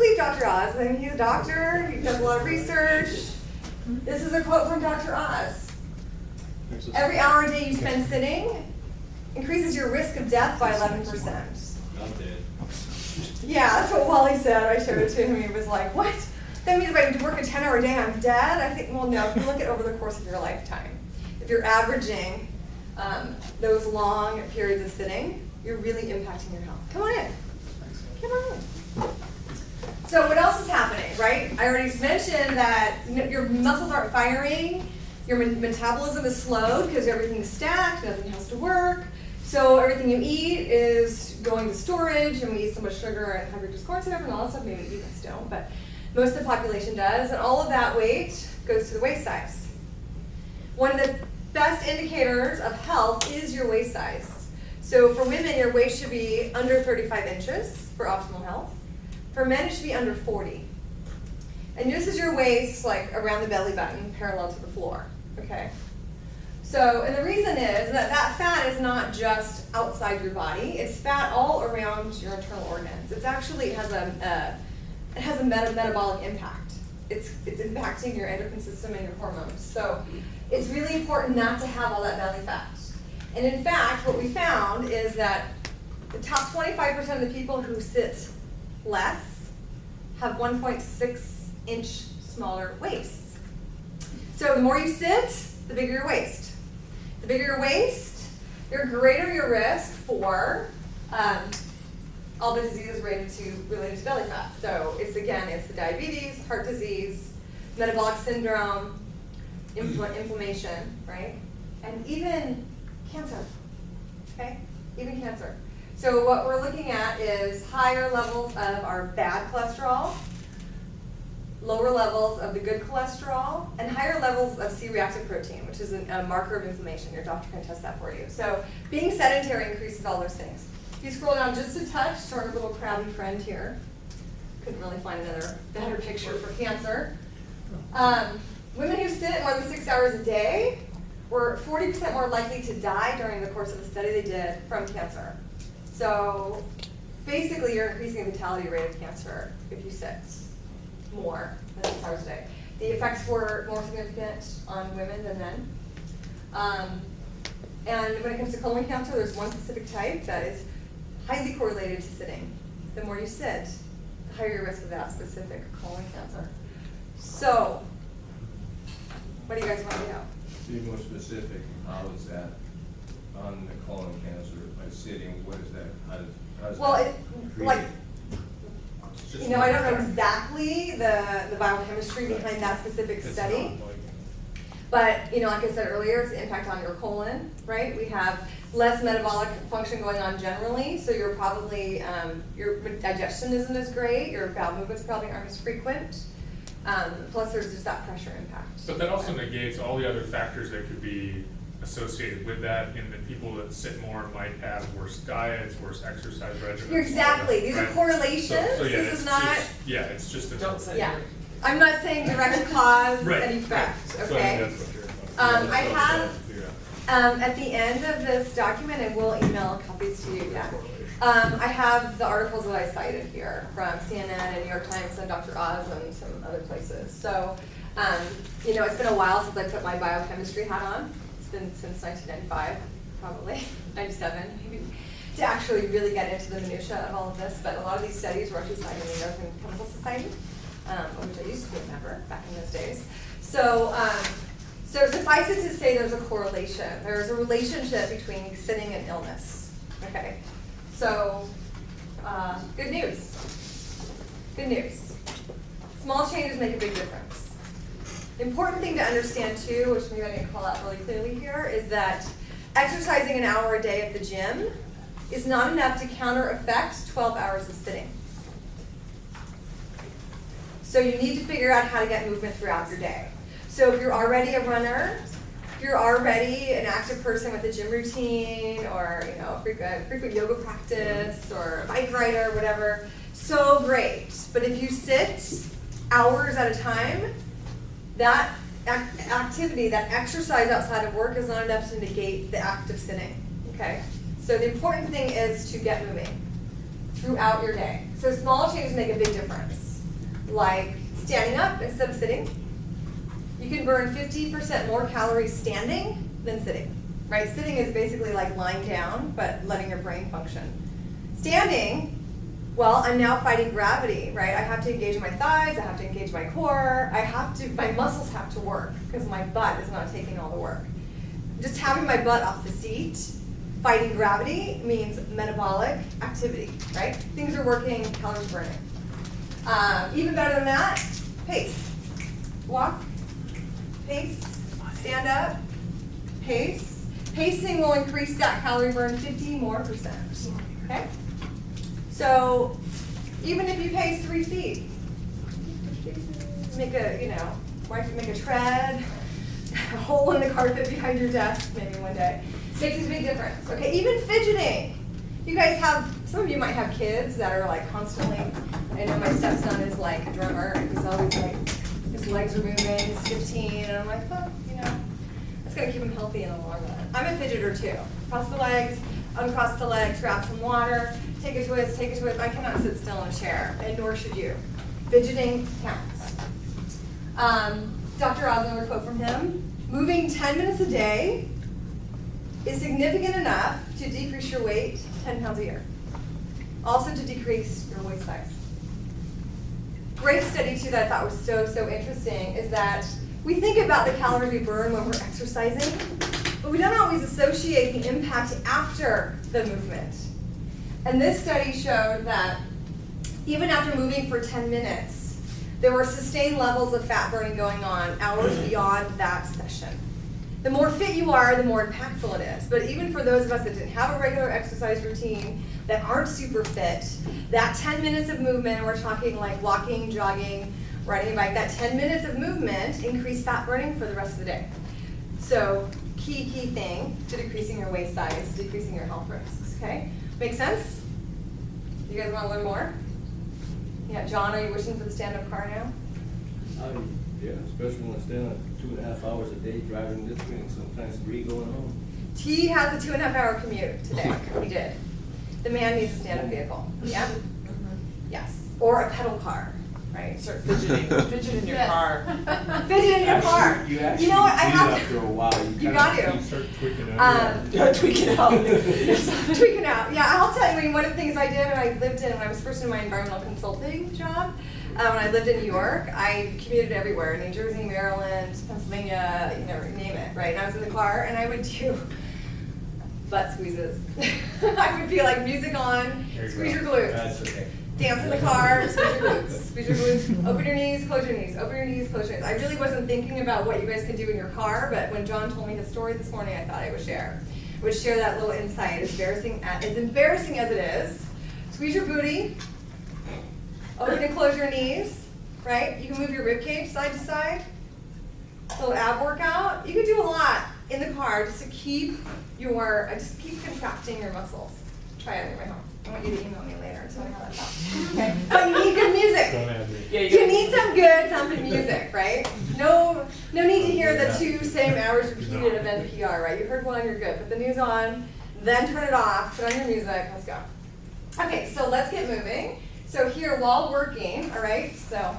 believe Dr. Oz. I mean, he's a doctor. He does a lot of research. This is a quote from Dr. Oz. Every hour a day you spend sitting increases your risk of death by 11%. I'm dead. Yeah, that's what Wally said. I showed it to him. He was like, what? That means if I work a 10-hour day, I'm dead? I think, well, no, if you look at over the course of your lifetime, if you're averaging those long periods of sitting, you're really impacting your health. Come on in. Come on in. So what else is happening, right? I already mentioned that your muscles aren't firing, your metabolism is slowed because everything's stacked, nothing has to work. So everything you eat is going to storage, and we eat so much sugar and high fructose corn syrup and all that stuff. Maybe you guys don't, but most of the population does. And all of that weight goes to the waist size. One of the best indicators of health is your waist size. So for women, your waist should be under 35 inches for optimal health. For men, it should be under 40. And this is your waist, like around the belly button, parallel to the floor, okay? So, and the reason is that that fat is not just outside your body, it's fat all around your internal organs. It's actually, it has a metabolic impact. It's impacting your endocrine system and your hormones. So it's really important not to have all that belly fat. And in fact, what we found is that the top 25% of the people who sit less have 1.6 inch smaller waists. So the more you sit, the bigger your waist. The bigger your waist, the greater your risk for all the diseases related to belly fat. So it's the diabetes, heart disease, metabolic syndrome, inflammation, right? And even cancer, okay? Even cancer. So what we're looking at is higher levels of our bad cholesterol, lower levels of the good cholesterol, and higher levels of C-reactive protein, which is a marker of inflammation. Your doctor can test that for you. So being sedentary increases all those things. If you scroll down just a touch to our little crabby friend here, couldn't really find another better picture for cancer. Women who sit more than 6 hours a day were 40% more likely to die during the course of the study they did from cancer. So basically, you're increasing the fatality rate of cancer if you sit more than 6 hours a day. The effects were more significant on women than men. And when it comes to colon cancer, there's one specific type that is highly correlated to sitting. The more you sit, the higher your risk of that specific colon cancer. So, what do you guys want to know? Be more specific. How is that on the colon cancer by sitting? What is that? How does Well, that it, like, you know, I don't know exactly the biochemistry behind that specific study. But, you know, like I said earlier, it's the impact on your colon, right? We have less metabolic function going on generally, so you're probably, your digestion isn't as great, your bowel movements probably aren't as frequent. Plus there's just that pressure impact. But that also negates all the other factors that could be associated with that, in that people that sit more might have worse diets, worse exercise regimens. Exactly. These are correlations. So, yeah, this is not. It's just a. Don't say Yeah. I'm not saying direct cause Right. and effect. So I Okay. think that's what you're. I have at the end of this document, I will email copies to you. Yeah. I have the articles that I cited here from CNN and New York Times and Dr. Oz and some other places. So, you know, it's been a while since I put my biochemistry hat on. It's been since 1995, probably 97, maybe, to actually really get into the minutia of all of this. But a lot of these studies were actually cited in the American Chemical Society, which I used to be a member back in those days. So, so suffice it to say, there's a correlation. There's a relationship between sitting and illness. Okay. So, good news. Good news. Small changes make a big difference. The important thing to understand too, which maybe I didn't call out really clearly here, is that exercising an hour a day at the gym is not enough to counter effect 12 hours of sitting. So you need to figure out how to get movement throughout your day. So if you're already a runner, if you're already an active person with a gym routine, or you know, frequent yoga practice, or a bike rider, whatever, so great. But if you sit hours at a time, that activity, that exercise outside of work is not enough to negate the act of sitting, okay? So the important thing is to get moving throughout your day. So small changes make a big difference. like standing up instead of sitting. You can burn 50% more calories standing than sitting, right? Sitting is basically like lying down, but letting your brain function. Standing, well, I'm now fighting gravity, right? I have to engage my thighs, I have to engage my core, my muscles have to work because my butt is not taking all the work. Just having my butt off the seat, fighting gravity means metabolic activity, right? Things are working, calories burning. Even better than that, pace. Walk, pace, stand up, pace. Pacing will increase that calorie burn 50% more, okay? So even if you pace 3 feet, make a tread, a hole in the carpet behind your desk maybe one day, makes a big difference. Okay, even fidgeting. You guys some of you might have kids that are like constantly, I know my stepson is like a drummer, and he's always like, his legs are moving, he's 15, and I'm like, oh, that's gonna keep him healthy in the long run. I'm a fidgeter too. Cross the legs, uncross the legs, grab some water, take a twist, take a twist. I cannot sit still in a chair, and nor should you. Fidgeting counts. Dr. Osmond, a quote from him, moving 10 minutes a day is significant enough to decrease your weight 10 pounds a year. Also to decrease your waist size. Great study too that I thought was so interesting is that we think about the calories we burn when we're exercising, but we don't always associate the impact after the movement. And this study showed that even after moving for 10 minutes, there were sustained levels of fat burning going on hours beyond that session. The more fit you are, the more impactful it is. But even for those of us that didn't have a regular exercise routine, that aren't super fit, that 10 minutes of movement, and we're talking like walking, jogging, riding a bike, that 10 minutes of movement increased fat burning for the rest of the day. So key thing to decreasing your waist size, decreasing your health risks, okay? Make sense? You guys want to learn more? Yeah, John, are you wishing for the stand-up car now? Yeah, especially when I stand up 2.5 hours a day driving this way and sometimes 3 going home. T has a 2.5-hour commute today. He did. The man needs a stand-up vehicle. Yeah? Yes. Or a pedal car, right? Start fidgeting. Fidget in your car. Fidget in your car. You actually know what? I do have after a while. You got to. You start tweaking out. Tweaking out. Tweaking out. Yeah, I'll tell you, one of the things I did when I was first in my environmental consulting job, when I lived in New York, I commuted everywhere, New Jersey, Maryland, Pennsylvania, name it, right? And I was in the car, and I would do butt squeezes. I would be like music on, squeeze your glutes. That's okay. Dance in the car, squeeze your glutes, squeeze your glutes, open your knees, close your knees, open your knees, close your knees. I really wasn't thinking about what you guys could do in your car, but when John told me his story this morning, I thought I would share. That little insight. As embarrassing as it is, squeeze your booty, open and close your knees, right? You can move your rib cage side to side, a little ab workout. You can do a lot in the car just to keep contracting your muscles. Try it on your way home. I want you to email me later and tell me how that felt. Okay. But you need good music. Don't have it. Yeah, You need some good thumping music, right? No need to hear the 2 same hours repeated of NPR, right? You heard one, you're good. Put the news on, then turn it off, put on your music, let's go. Okay, so let's get moving. So here, while working, all right, so